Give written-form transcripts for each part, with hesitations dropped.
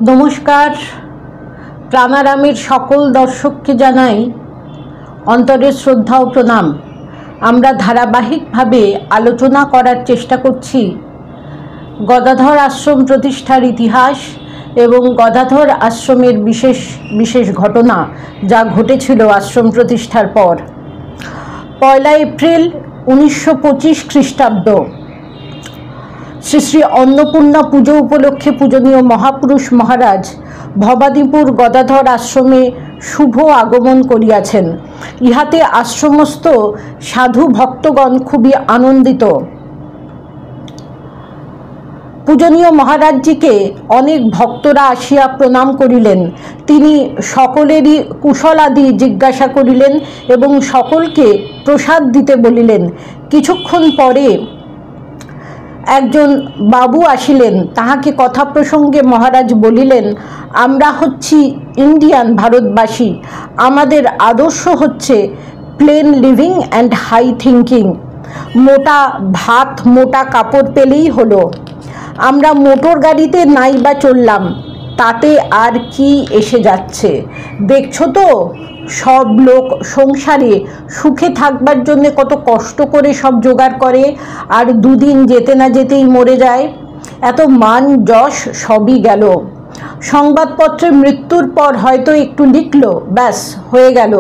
নমস্কার। প্রাণারামের সকল দর্শককে জানাই অন্তরের শ্রদ্ধা ও প্রণাম। আমরা ধারাবাহিকভাবে আলোচনা করার চেষ্টা করছি গদাধর আশ্রম প্রতিষ্ঠার ইতিহাস এবং গদাধর আশ্রমের বিশেষ বিশেষ ঘটনা যা ঘটেছিল আশ্রম প্রতিষ্ঠার পর। 1 এপ্রিল 1925 খ্রিস্টাব্দ শ্রী শ্রী অন্নপূর্ণা পুজো উপলক্ষে পূজনীয় মহাপুরুষ মহারাজ ভবানীপুর গদাধর আশ্রমে শুভ আগমন করিয়াছেন। ইহাতে আশ্রমস্থ সাধু ভক্তগণ খুবই আনন্দিত। পূজনীয় মহারাজজিকে অনেক ভক্তরা আসিয়া প্রণাম করিলেন। তিনি সকলেরই কুশলাদি জিজ্ঞাসা করিলেন এবং সকলকে প্রসাদ দিতে বলিলেন। কিছুক্ষণ পরে একজন বাবু আসিলেন। তাহাকে কথা প্রসঙ্গে মহারাজ বলিলেন, আমরা হচ্ছি ইন্ডিয়ান ভারতবাসী, আমাদের আদর্শ হচ্ছে plain living and high thinking. মোটা ভাত মোটা কাপড় পেলেই হলো। আমরা মোটর গাড়িতে নাই বা চললাম, তাতে আর কি এসে যাচ্ছে? দেখছো তো সব লোক সংসারে সুখে থাকবার জন্য কত কষ্ট করে সব জোগাড় করে, আর দুদিন যেতে না যেতেই মরে যায়। এত মান যশ সবই গেল। সংবাদপত্রে মৃত্যুর পর হয়তো একটু লিখলো, ব্যাস হয়ে গেল।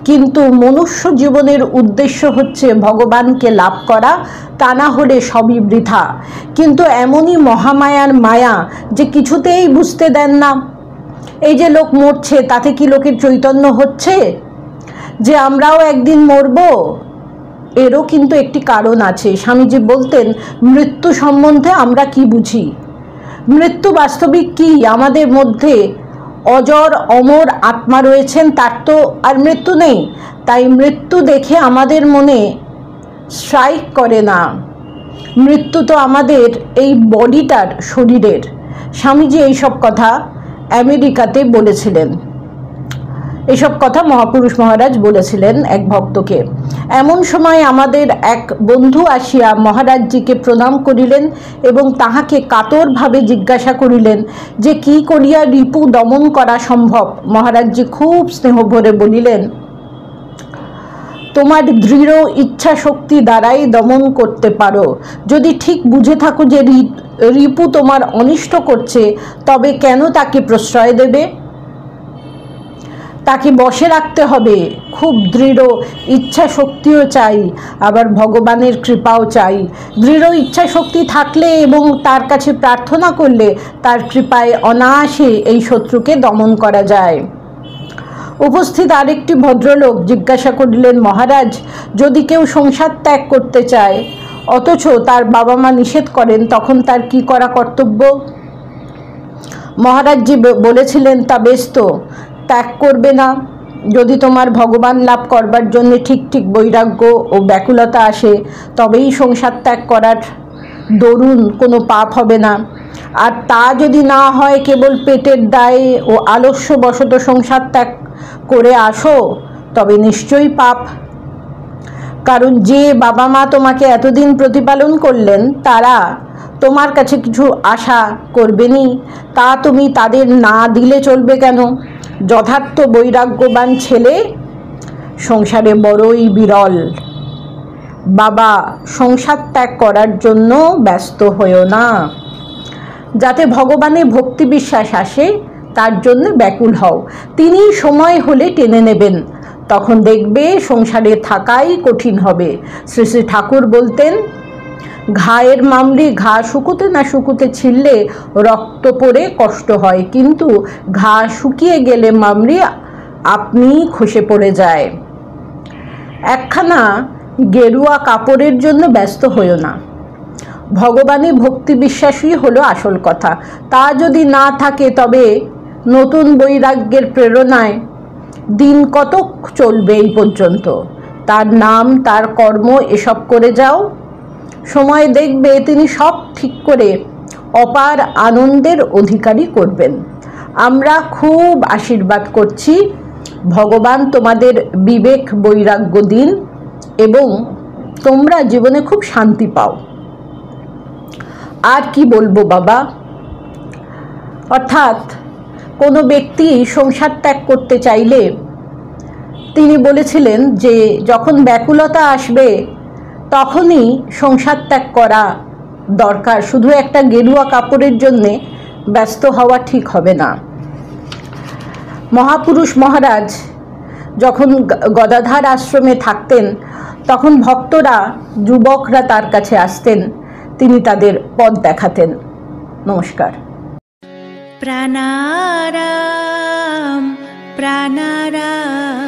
কিন্তু মনুষ্য জীবনের উদ্দেশ্য হচ্ছে ভগবানকে লাভ করা, তা না হলে সবই বৃথা। কিন্তু এমনই মহামায়ার মায়া যে কিছুতেই বুঝতে দেন না। এই যে লোক মরছে, তাতে কি লোকের চৈতন্য হচ্ছে যে আমরাও একদিন মরব? এরও কিন্তু একটি কারণ আছে। স্বামীজি বলতেন, মৃত্যু সম্বন্ধে আমরা কি বুঝি? মৃত্যু বাস্তবিক কি? আমাদের মধ্যে অজর অমর আত্মা রয়েছেন, তার তো আর মৃত্যু নেই। তাই মৃত্যু দেখে আমাদের মনে স্ট্রাইক করে না। মৃত্যু তো আমাদের এই বডিটার, শরীরের। স্বামীজি এইসব কথা আমেরিকাতে বলেছিলেন। এসব কথা মহাপুরুষ মহারাজ বলেছিলেন এক ভক্তকে। এমন সময় আমাদের এক বন্ধু আসিয়া মহারাজজিকে প্রণাম করিলেন এবং তাহাকে কাতরভাবে জিজ্ঞাসা করিলেন যে কি করিয়া রিপু দমন করা সম্ভব। মহারাজজি খুব স্নেহ ভরে বলিলেন, তোমার দৃঢ় ইচ্ছা শক্তি দ্বারাই দমন করতে পারো। যদি ঠিক বুঝে থাকো যে রিপু তোমার অনিষ্ট করছে, তবে কেন তাকে প্রশ্রয় দেবে? তাকে বশে রাখতে হবে। খুব দৃঢ় ইচ্ছা শক্তিও চাই, আবার ভগবানের কৃপাও চাই। দৃঢ় ইচ্ছা শক্তি থাকলে এবং তার কাছে প্রার্থনা করলে তার কৃপায় অনায়াসে এই শত্রুকে দমন করা যায়। উপস্থিত আরেকটি ভদ্রলোক জিজ্ঞাসা করিলেন, মহারাজ, যদি কেউ সংসার ত্যাগ করতে চায় অথচ তার বাবা মা নিষেধ করেন, তখন তার কি করা কর্তব্য? মহারাজজি বলেছিলেন, তা বেশ তো, ত্যাগ করবে না। যদি তোমার ভগবান লাভ করবার জন্য ঠিক ঠিক বৈরাগ্য ও ব্যাকুলতা আসে, তবেই সংসার ত্যাগ করার দরুন কোনো পাপ হবে না। আর তা যদি না হয়, কেবল পেটের দায়ে ও আলস্যবশত সংসার ত্যাগ করে আসো, তবে নিশ্চয়ই পাপ। কারণ যে বাবা মা তোমাকে এতদিন প্রতিপালন করলেন, তারা তোমার কাছে কিছু আশা করবেনি। তা তুমি তাদের না দিলে চলবে কেন? যথার্থ বৈরাগ্যবান ছেলে সংসারে বড়ই বিরল। বাবা, সংসার ত্যাগ করার জন্য ব্যস্ত হয়েও না। যাতে ভগবানে ভক্তি বিশ্বাস আসে, তার জন্য ব্যাকুল হও। তিনি সময় হলে টেনে নেবেন, তখন দেখবে সংসারে থাকাই কঠিন হবে। শ্রী শ্রী ঠাকুর বলতেন, ঘায়ের মামড়ি ঘা শুকুতে না শুকুতে ছিঁড়লে রক্ত পড়ে কষ্ট হয়, কিন্তু ঘা শুকিয়ে গেলে মামড়ি আপনি খসে পড়ে যায়। একখানা গেরুয়া কাপড়ের জন্য ব্যস্ত হইও না। ভগবানে ভক্তি বিশ্বাসই হলো আসল কথা। তা যদি না থাকে, তবে নতুন বৈরাগ্যের প্রেরণায় দিন কতক চলবে এই পর্যন্ত। তার নাম, তার কর্ম এসব করে যাও, সময় দেখবে তিনি সব ঠিক করে অপার আনন্দের অধিকারী করবেন। আমরা খুব আশীর্বাদ করছি, ভগবান তোমাদের বিবেক বৈরাগ্য দিন এবং তোমরা জীবনে খুব শান্তি পাও। আর কি বলবো বাবা, অর্থাৎ কোনো ব্যক্তি সংসার ত্যাগ করতে চাইলে তিনি বলেছিলেন যে যখন ব্যাকুলতা আসবে তখনই সংসার ত্যাগ করা দরকার, শুধু একটা গেরুয়া কাপড়ের জন্যে ব্যস্ত হওয়া ঠিক হবে না। মহাপুরুষ মহারাজ যখন গদাধার আশ্রমে থাকতেন তখন ভক্তরা, যুবকরা তার কাছে আসতেন, তিনি তাদের পথ দেখাতেন। নমস্কার। প্রাণারাম প্রাণারাম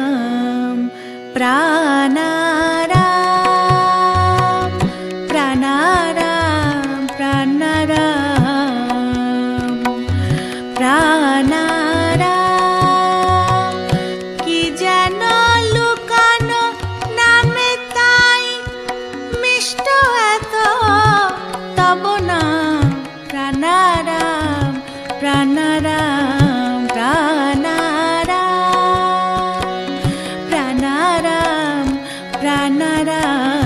প্রাণারাম প্রাণারাম প্রাণারাম প্রাণারাম কি যেন লুকানো নামে তাই মিষ্ট এত তব নাম প্রাণারাম প্রাণারাম প্রাণারাম প্রাণারাম প্রাণারাম